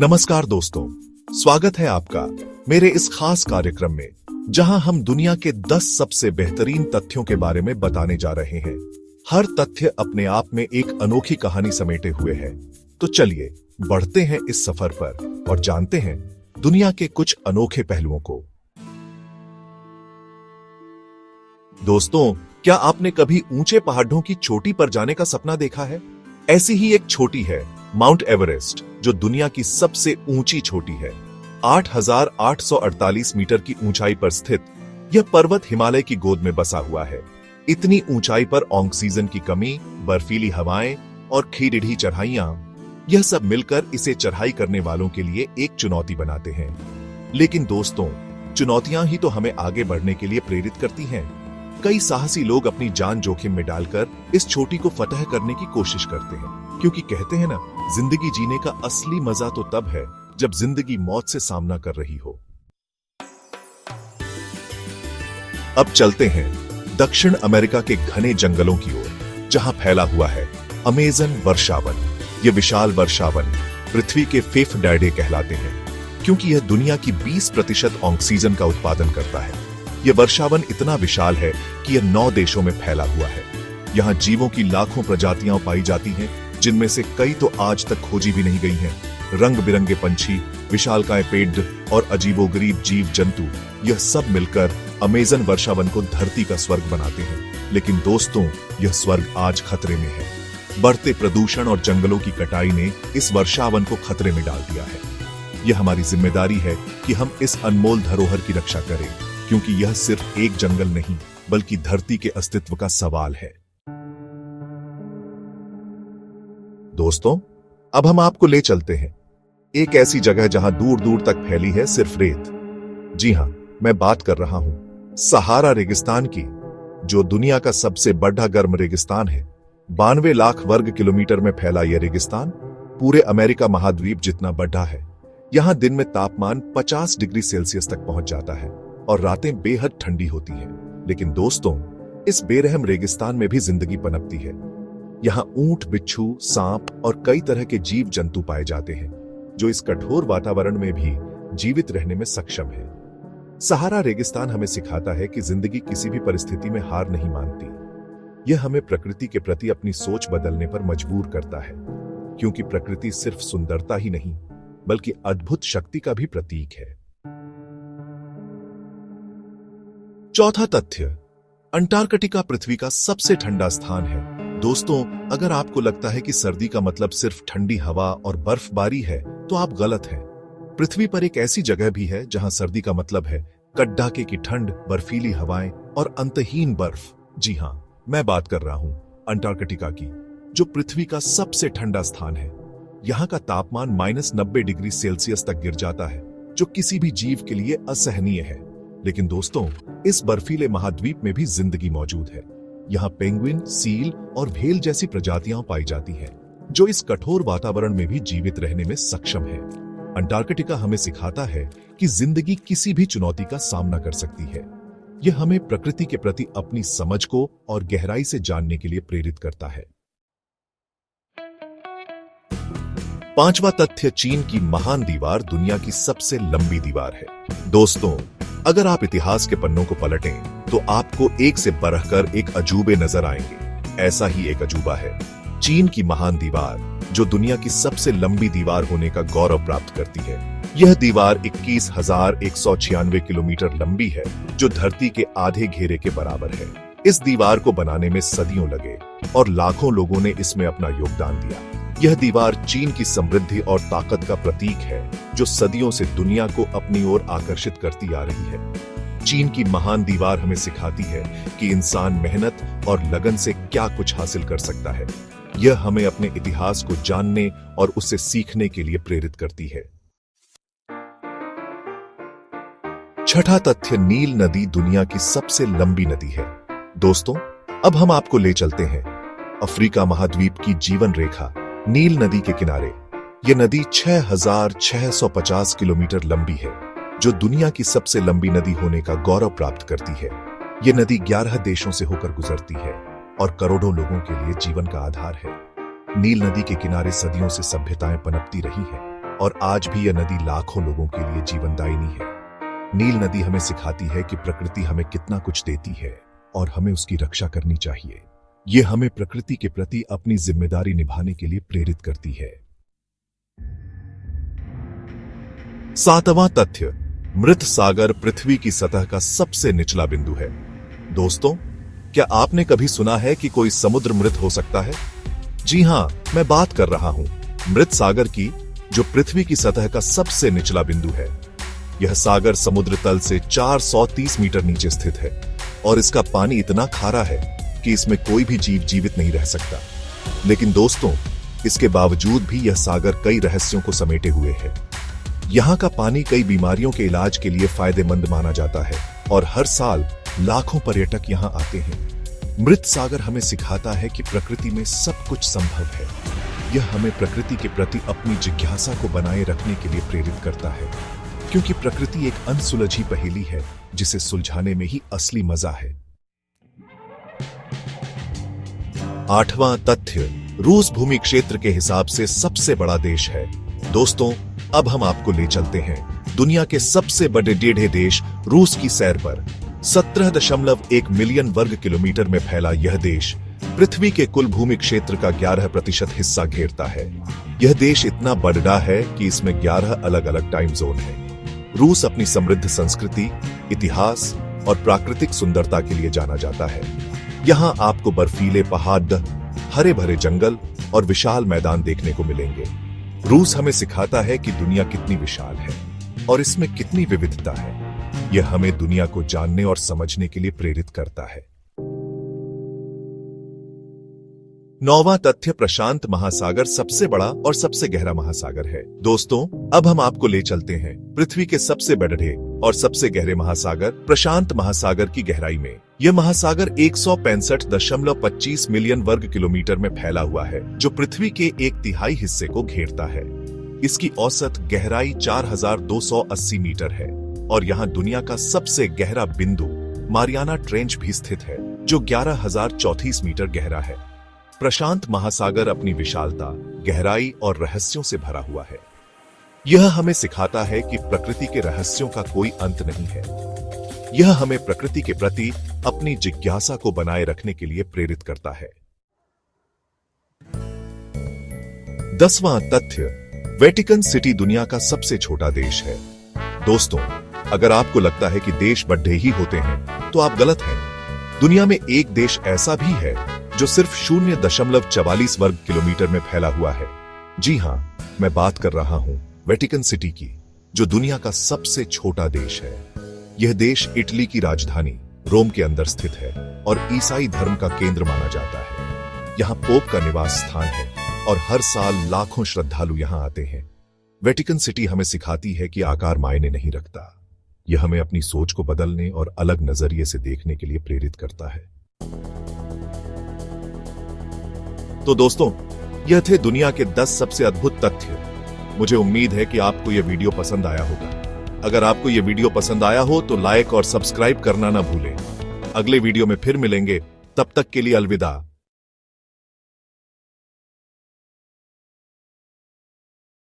नमस्कार दोस्तों, स्वागत है आपका मेरे इस खास कार्यक्रम में जहां हम दुनिया के 10 सबसे बेहतरीन तथ्यों के बारे में बताने जा रहे हैं। हर तथ्य अपने आप में एक अनोखी कहानी समेटे हुए है। तो चलिए बढ़ते हैं इस सफर पर और जानते हैं दुनिया के कुछ अनोखे पहलुओं को। दोस्तों, क्या आपने कभी ऊंचे पहाड़ों की चोटी पर जाने का सपना देखा है? ऐसी ही एक चोटी है माउंट एवरेस्ट, जो दुनिया की सबसे ऊंची चोटी है। 8,848 मीटर की ऊंचाई पर स्थित यह पर्वत हिमालय की गोद में बसा हुआ है। इतनी ऊंचाई पर ऑक्सीजन की कमी, बर्फीली हवाएं और खींचीली चढ़ाइयां, यह सब मिलकर इसे चढ़ाई करने वालों के लिए एक चुनौती बनाते हैं। लेकिन दोस्तों, चुनौतियां ही तो हमें आगे बढ़ने के लिए प्रेरित करती हैं। कई साहसी लोग अपनी जान जोखिम में डालकर इस चोटी को फतह करने की कोशिश करते हैं, क्योंकि कहते हैं ना, जिंदगी जीने का असली मजा तो तब है जब जिंदगी मौत से सामना कर रही हो। अब चलते हैं दक्षिण अमेरिका के घने जंगलों की ओर, जहां फैला हुआ है अमेज़न वर्षावन। यह विशाल वर्षावन पृथ्वी के फेफड़े कहलाते हैं, क्योंकि यह दुनिया की 20% ऑक्सीजन का उत्पादन करता है। यह वर्षावन इतना विशाल है कि यह 9 देशों में फैला हुआ है। यहाँ जीवों की लाखों प्रजातियां पाई जाती हैं, जिनमें से कई तो आज तक खोजी भी नहीं गई हैं। रंग बिरंगे पंछी, विशालकाय पेड़ और अजीबोगरीब जीव जंतु, यह सब मिलकर अमेज़न वर्षावन को धरती का स्वर्ग बनाते हैं। लेकिन दोस्तों, यह स्वर्ग आज खतरे में है। बढ़ते प्रदूषण और जंगलों की कटाई ने इस वर्षावन को खतरे में डाल दिया है। यह हमारी जिम्मेदारी है कि हम इस अनमोल धरोहर की रक्षा करें, क्योंकि यह सिर्फ एक जंगल नहीं, बल्कि धरती के अस्तित्व का सवाल है। दोस्तों, अब हम आपको ले चलते हैं एक ऐसी जगह जहां दूर दूर तक फैली है सिर्फ रेत। जी हां, मैं बात कर रहा हूं सहारा रेगिस्तान की, जो दुनिया का सबसे बड़ा गर्म रेगिस्तान है। 92 लाख वर्ग किलोमीटर में फैला यह रेगिस्तान पूरे अमेरिका महाद्वीप जितना बड़ा है। यहां दिन में तापमान 50 डिग्री सेल्सियस तक पहुंच जाता है और रातें बेहद ठंडी होती हैं। लेकिन दोस्तों, इस बेरहम रेगिस्तान में भी जिंदगी पनपती है। यहाँ ऊंट, बिच्छू, सांप और कई तरह के जीव जंतु पाए जाते हैं, जो इस कठोर वातावरण में भी जीवित रहने में सक्षम है। सहारा रेगिस्तान हमें सिखाता है कि जिंदगी किसी भी परिस्थिति में हार नहीं मानती। यह हमें प्रकृति के प्रति अपनी सोच बदलने पर मजबूर करता है, क्योंकि प्रकृति सिर्फ सुंदरता ही नहीं, बल्कि अद्भुत शक्ति का भी प्रतीक है। चौथा तथ्य, अंटार्कटिका पृथ्वी का सबसे ठंडा स्थान है। दोस्तों, अगर आपको लगता है कि सर्दी का मतलब सिर्फ ठंडी हवा और बर्फबारी है, तो आप गलत हैं। पृथ्वी पर एक ऐसी जगह भी है जहां सर्दी का मतलब है कड़ाके की ठंड, बर्फीली हवाएं और अंतहीन बर्फ। जी हां, मैं बात कर रहा हूं अंटार्कटिका की, जो पृथ्वी का सबसे ठंडा स्थान है। यहां का तापमान -90 डिग्री सेल्सियस तक गिर जाता है, जो किसी भी जीव के लिए असहनीय है। लेकिन दोस्तों, इस बर्फीले महाद्वीप में भी जिंदगी मौजूद है। यहाँ पेंगुइन, सील और व्हेल जैसी प्रजातियां पाई जाती हैं, जो इस कठोर वातावरण में भी जीवित रहने में सक्षम है। अंटार्कटिका हमें सिखाता है कि जिंदगी किसी भी चुनौती का सामना कर सकती है। यह हमें प्रकृति के प्रति अपनी समझ को और गहराई से जानने के लिए प्रेरित करता है। पांचवा तथ्य, चीन की महान दीवार दुनिया की सबसे लंबी दीवार है। दोस्तों, अगर आप इतिहास के पन्नों को पलटें तो आपको एक से बढ़कर एक अजूबे नजर आएंगे। ऐसा ही एक अजूबा है चीन की महान दीवार, जो दुनिया की सबसे लंबी दीवार होने का गौरव प्राप्त करती है। यह दीवार 21,196 किलोमीटर लंबी है, जो धरती के आधे घेरे के बराबर है। इस दीवार को बनाने में सदियों लगे और लाखों लोगों ने इसमें अपना योगदान दिया। यह दीवार चीन की समृद्धि और ताकत का प्रतीक है, जो सदियों से दुनिया को अपनी ओर आकर्षित करती आ रही है। चीन की महान दीवार हमें सिखाती है कि इंसान मेहनत और लगन से क्या कुछ हासिल कर सकता है। यह हमें अपने इतिहास को जानने और उससे सीखने के लिए प्रेरित करती है। छठा तथ्य, नील नदी दुनिया की सबसे लंबी नदी है। दोस्तों, अब हम आपको ले चलते हैं अफ्रीका महाद्वीप की जीवन रेखा नील नदी के किनारे। यह नदी 6,650 किलोमीटर लंबी है, जो दुनिया की सबसे लंबी नदी होने का गौरव प्राप्त करती है। यह नदी 11 देशों से होकर गुजरती है और करोड़ों लोगों के लिए जीवन का आधार है। नील नदी के किनारे सदियों से सभ्यताएं पनपती रही हैं। और आज भी यह नदी लाखों लोगों के लिए जीवनदायिनी है। नील नदी हमें सिखाती है कि प्रकृति हमें कितना कुछ देती है और हमें उसकी रक्षा करनी चाहिए। यह हमें प्रकृति के प्रति अपनी जिम्मेदारी निभाने के लिए प्रेरित करती है। 7वां तथ्य, मृत सागर पृथ्वी की सतह का सबसे निचला बिंदु है। दोस्तों, क्या आपने कभी सुना है कि कोई समुद्र मृत हो सकता है? जी हां, मैं बात कर रहा हूं मृत सागर की, जो पृथ्वी की सतह का सबसे निचला बिंदु है। यह सागर समुद्र तल से 430 मीटर नीचे स्थित है और इसका पानी इतना खारा है कि इसमें कोई भी जीव जीवित नहीं रह सकता। लेकिन दोस्तों, इसके बावजूद भी यह सागर कई रहस्यों को समेटे हुए है। यहाँ का पानी कई बीमारियों के इलाज के लिए फायदेमंद माना जाता है और हर साल लाखों पर्यटक यहाँ आते हैं। मृत सागर हमें सिखाता है कि प्रकृति में सब कुछ संभव है। यह हमें प्रकृति के प्रति अपनी जिज्ञासा को बनाए रखने के लिए प्रेरित करता है, क्योंकि प्रकृति एक अनसुलझी पहेली है जिसे सुलझाने में ही असली मजा है। 8वां तथ्य, रूस भूमि क्षेत्र के हिसाब से सबसे बड़ा देश है। दोस्तों, अब हम आपको ले चलते हैं दुनिया के सबसे बड़े टेढ़े देश रूस की सैर पर। 17.1 मिलियन वर्ग किलोमीटर में फैला यह देश पृथ्वी के कुल भूमि क्षेत्र का 11% हिस्सा घेरता है। यह देश इतना बड़ा है कि इसमें 11 अलग अलग टाइम जोन है। रूस अपनी समृद्ध संस्कृति, इतिहास और प्राकृतिक सुंदरता के लिए जाना जाता है। यहाँ आपको बर्फीले पहाड़, हरे भरे जंगल और विशाल मैदान देखने को मिलेंगे। रूस हमें सिखाता है कि दुनिया कितनी विशाल है और इसमें कितनी विविधता है। यह हमें दुनिया को जानने और समझने के लिए प्रेरित करता है। 9वां तथ्य, प्रशांत महासागर सबसे बड़ा और सबसे गहरा महासागर है। दोस्तों, अब हम आपको ले चलते हैं पृथ्वी के सबसे बड़े और सबसे गहरे महासागर प्रशांत महासागर की गहराई में। यह महासागर 165.25 मिलियन वर्ग किलोमीटर में फैला हुआ है, जो पृथ्वी के 1/3 हिस्से को घेरता है। इसकी औसत गहराई 4280 मीटर है और यहाँ दुनिया का सबसे गहरा बिंदु मारियाना ट्रेंच भी स्थित है, जो 11,034 मीटर गहरा है। प्रशांत महासागर अपनी विशालता, गहराई और रहस्यों से भरा हुआ है। यह हमें सिखाता है कि प्रकृति के रहस्यों का कोई अंत नहीं है। यह हमें प्रकृति के प्रति अपनी जिज्ञासा को बनाए रखने के लिए प्रेरित करता है। 10वां तथ्य, वेटिकन सिटी दुनिया का सबसे छोटा देश है। दोस्तों, अगर आपको लगता है कि देश बड़े ही होते हैं, तो आप गलत हैं। दुनिया में एक देश ऐसा भी है जो सिर्फ 0.44 वर्ग किलोमीटर में फैला हुआ है। जी हां, मैं बात कर रहा हूं वेटिकन सिटी की, जो दुनिया का सबसे छोटा देश है। यह देश इटली की राजधानी रोम के अंदर स्थित है और ईसाई धर्म का केंद्र माना जाता है। यहाँ पोप का निवास स्थान है और हर साल लाखों श्रद्धालु यहाँ आते हैं। वेटिकन सिटी हमें सिखाती है कि आकार मायने नहीं रखता। यह हमें अपनी सोच को बदलने और अलग नजरिए से देखने के लिए प्रेरित करता है। तो दोस्तों, यह थे दुनिया के 10 सबसे अद्भुत तथ्य। मुझे उम्मीद है कि आपको यह वीडियो पसंद आया होगा। अगर आपको यह वीडियो पसंद आया हो तो लाइक और सब्सक्राइब करना ना भूलें। अगले वीडियो में फिर मिलेंगे, तब तक के लिए अलविदा।